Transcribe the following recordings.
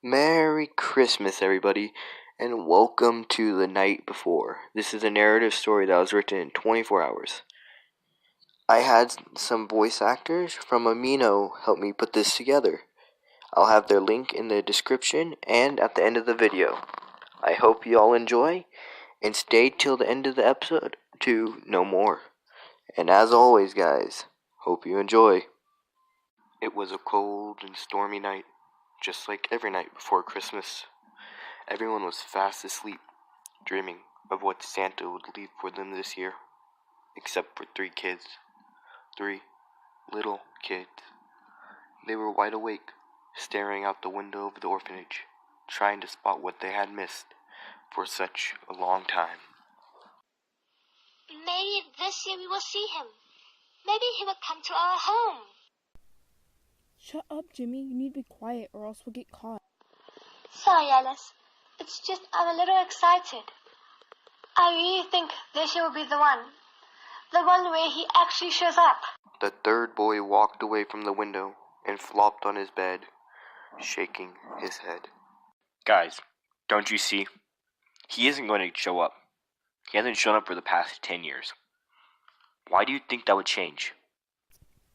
Merry Christmas, everybody, and welcome to The Night Before. This is a narrative story that was written in 24 hours. I had some voice actors from Amino help me put this together. I'll have their link in the description and at the end of the video. I hope you all enjoy, and stay till the end of the episode to know more. And as always, guys, hope you enjoy. It was a cold and stormy night. Just like every night before Christmas, everyone was fast asleep, dreaming of what Santa would leave for them this year. Except for 3 kids. 3 little kids. They were wide awake, staring out the window of the orphanage, trying to spot what they had missed for such a long time. Maybe this year we will see him. Maybe he will come to our home. Shut up, Jimmy. You need to be quiet or else we'll get caught. Sorry, Alice. It's just I'm a little excited. I really think this year will be the one. The one where he actually shows up. The third boy walked away from the window and flopped on his bed, shaking his head. Guys, don't you see? He isn't going to show up. He hasn't shown up for the past 10 years. Why do you think that would change?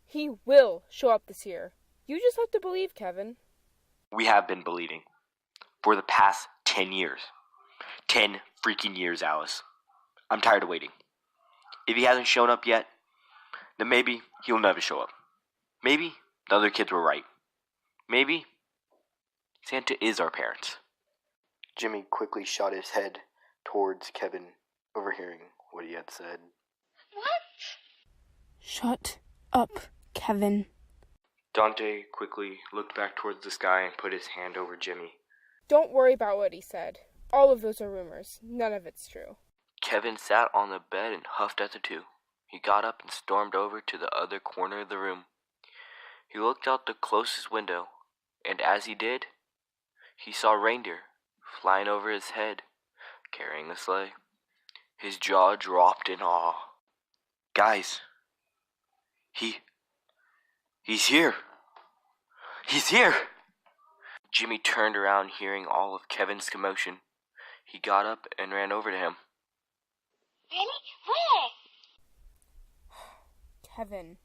He will show up this year. You just have to believe, Kevin. We have been believing. For the past 10 years. 10 freaking years, Alice. I'm tired of waiting. If he hasn't shown up yet, then maybe he'll never show up. Maybe the other kids were right. Maybe Santa is our parents. Jimmy quickly shot his head towards Kevin, overhearing what he had said. What? Shut up, Kevin. Dante quickly looked back towards the sky and put his hand over Jimmy. Don't worry about what he said. All of those are rumors. None of it's true. Kevin sat on the bed and huffed at the 2. He got up and stormed over to the other corner of the room. He looked out the closest window, and as he did, he saw reindeer flying over his head, carrying a sleigh. His jaw dropped in awe. Guys, He's here! He's here! Jimmy turned around, hearing all of Kevin's commotion. He got up and ran over to him. Really? Where? Kevin,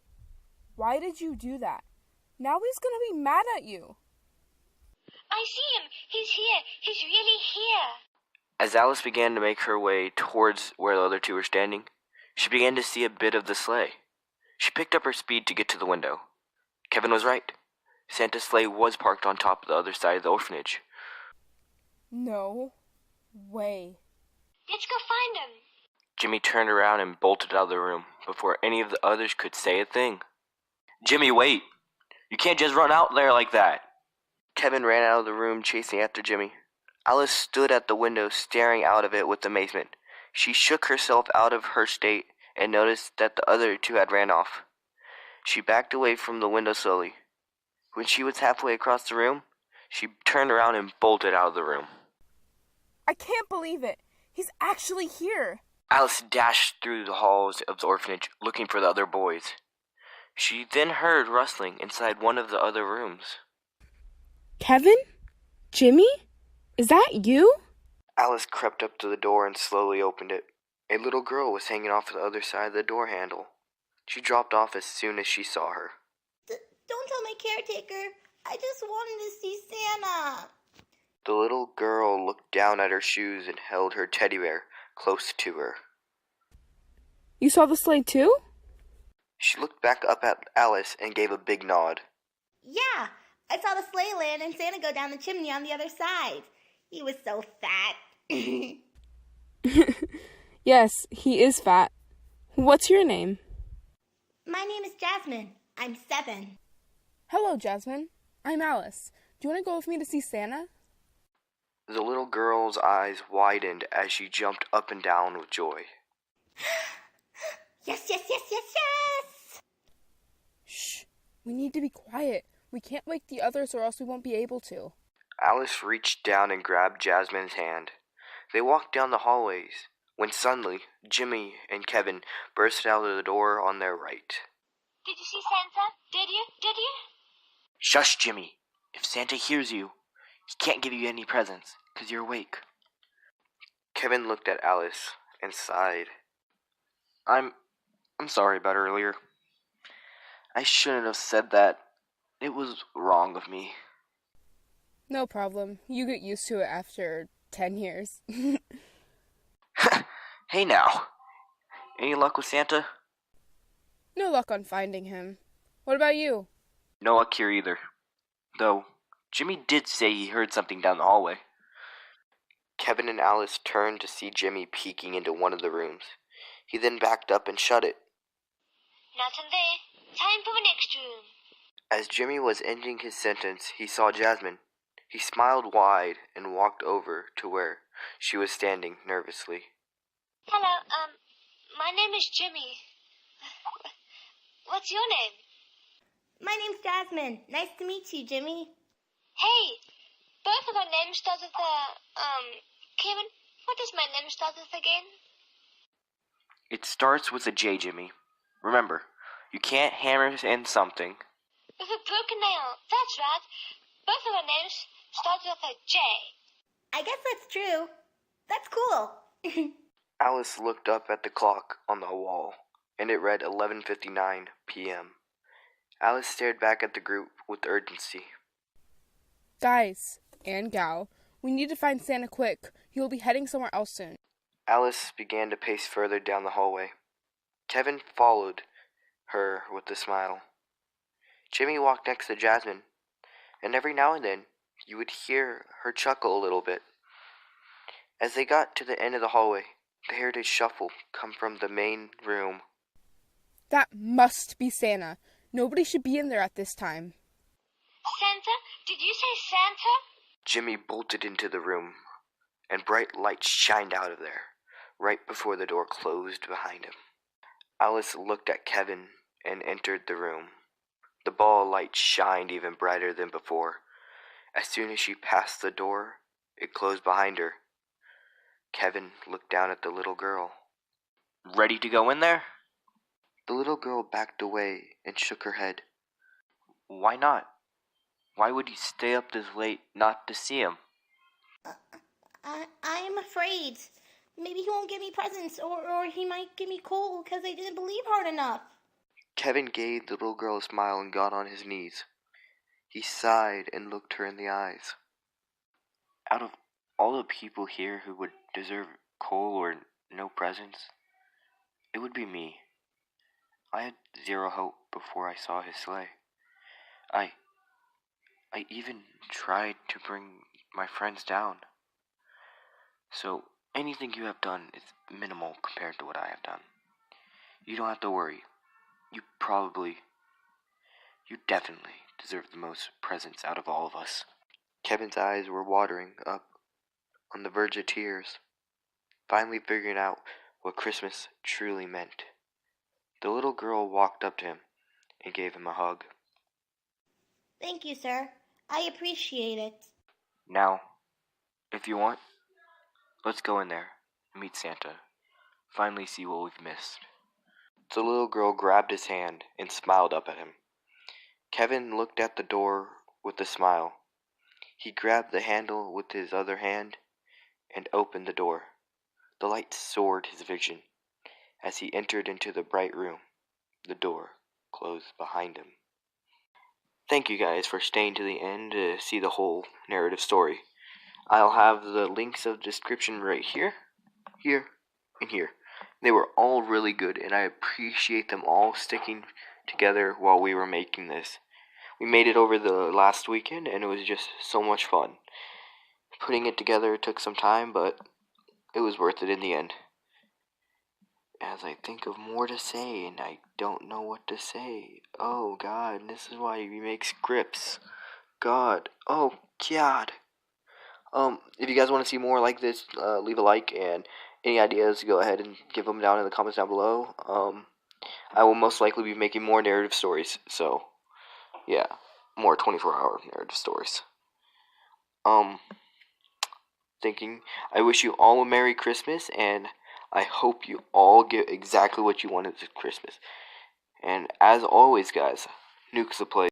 why did you do that? Now he's gonna be mad at you. I see him. He's here. He's really here. As Alice began to make her way towards where the other 2 were standing, she began to see a bit of the sleigh. She picked up her speed to get to the window. Kevin was right. Santa's sleigh was parked on top of the other side of the orphanage. No way. Let's go find him. Jimmy turned around and bolted out of the room before any of the others could say a thing. Jimmy, wait! You can't just run out there like that! Kevin ran out of the room chasing after Jimmy. Alice stood at the window staring out of it with amazement. She shook herself out of her state and noticed that the other 2 had ran off. She backed away from the window slowly. When she was halfway across the room, she turned around and bolted out of the room. I can't believe it. He's actually here. Alice dashed through the halls of the orphanage looking for the other boys. She then heard rustling inside one of the other rooms. Kevin? Jimmy? Is that you? Alice crept up to the door and slowly opened it. A little girl was hanging off the other side of the door handle. She dropped off as soon as she saw her. Don't tell my caretaker. I just wanted to see Santa. The little girl looked down at her shoes and held her teddy bear close to her. You saw the sleigh too? She looked back up at Alice and gave a big nod. Yeah, I saw the sleigh land and Santa go down the chimney on the other side. He was so fat. Yes, he is fat. What's your name? My name is JAZMYN. I'm 7. Hello, JAZMYN. I'm Alice. Do you want to go with me to see Santa? The little girl's eyes widened as she jumped up and down with joy. Yes, yes, yes, yes, yes! Shh. We need to be quiet. We can't wake the others or else we won't be able to. Alice reached down and grabbed JAZMYN's hand. They walked down the hallways, when suddenly Jimmy and Kevin burst out of the door on their right. Did you see Santa? Did you? Shush, Jimmy. If Santa hears you, He can't give you any presents, 'cause you're awake. Kevin looked at Alice and sighed. I'm sorry about earlier. I shouldn't have said that. It was wrong of me. No problem. You get used to it after 10 years. Hey now. Any luck with Santa? No luck on finding him. What about you? No luck here either. Though, Jimmy did say he heard something down the hallway. Kevin and Alice turned to see Jimmy peeking into one of the rooms. He then backed up and shut it. Nothing there. Time for the next room. As Jimmy was ending his sentence, he saw Jasmine. He smiled wide and walked over to where she was standing nervously. Hello, my name is Jimmy. What's your name? My name's JAZMYN. Nice to meet you, Jimmy. Hey, both of our names start with Kevin, what does my name start with again? It starts with a J, Jimmy. Remember, you can't hammer in something. With a broken nail. That's right. Both of our names start with a J. I guess that's true. That's cool. Alice looked up at the clock on the wall, and it read 11:59 p.m. Alice stared back at the group with urgency. Guys and gal, we need to find Santa quick. He will be heading somewhere else soon. Alice began to pace further down the hallway. Kevin followed her with a smile. Jimmy walked next to Jasmine, and every now and then you would hear her chuckle a little bit. As they got to the end of the hallway, they heard a shuffle come from the main room. That must be Santa. Nobody should be in there at this time. Santa? Did you say Santa? Jimmy bolted into the room, and bright lights shined out of there, right before the door closed behind him. Alice looked at Kevin and entered the room. The ball of light shined even brighter than before. As soon as she passed the door, it closed behind her. Kevin looked down at the little girl. Ready to go in there? The little girl backed away and shook her head. Why not? Why would you stay up this late not to see him? I'm afraid. Maybe he won't give me presents, or he might give me coal because I didn't believe hard enough. Kevin gave the little girl a smile and got on his knees. He sighed and looked her in the eyes. Out of all the people here who would deserve coal or no presents, it would be me. I had zero hope before I saw his sleigh. I even tried to bring my friends down. So anything you have done is minimal compared to what I have done. You don't have to worry. You definitely deserve the most presents out of all of us. Kevin's eyes were watering up, on the verge of tears, finally figuring out what Christmas truly meant. The little girl walked up to him and gave him a hug. Thank you, sir. I appreciate it. Now, if you want, let's go in there and meet Santa. Finally see what we've missed. The little girl grabbed his hand and smiled up at him. Kevin looked at the door with a smile. He grabbed the handle with his other hand and opened the door. The light soared his vision. As he entered into the bright room, the door closed behind him. Thank you guys for staying to the end to see the whole narrative story. I'll have the links of description right here, and here. They were all really good, and I appreciate them all sticking together while we were making this. We made it over the last weekend, and it was just so much fun. Putting it together took some time, but it was worth it in the end. As I think of more to say, and I don't know what to say. Oh, God, this is why we make scripts. God. Oh, God. If you guys want to see more like this, leave a like, and any ideas, go ahead and give them down in the comments down below. I will most likely be making more narrative stories, so, yeah, more 24-hour narrative stories. I wish you all a Merry Christmas, and I hope you all get exactly what you wanted this Christmas. And as always, guys, nukes the place.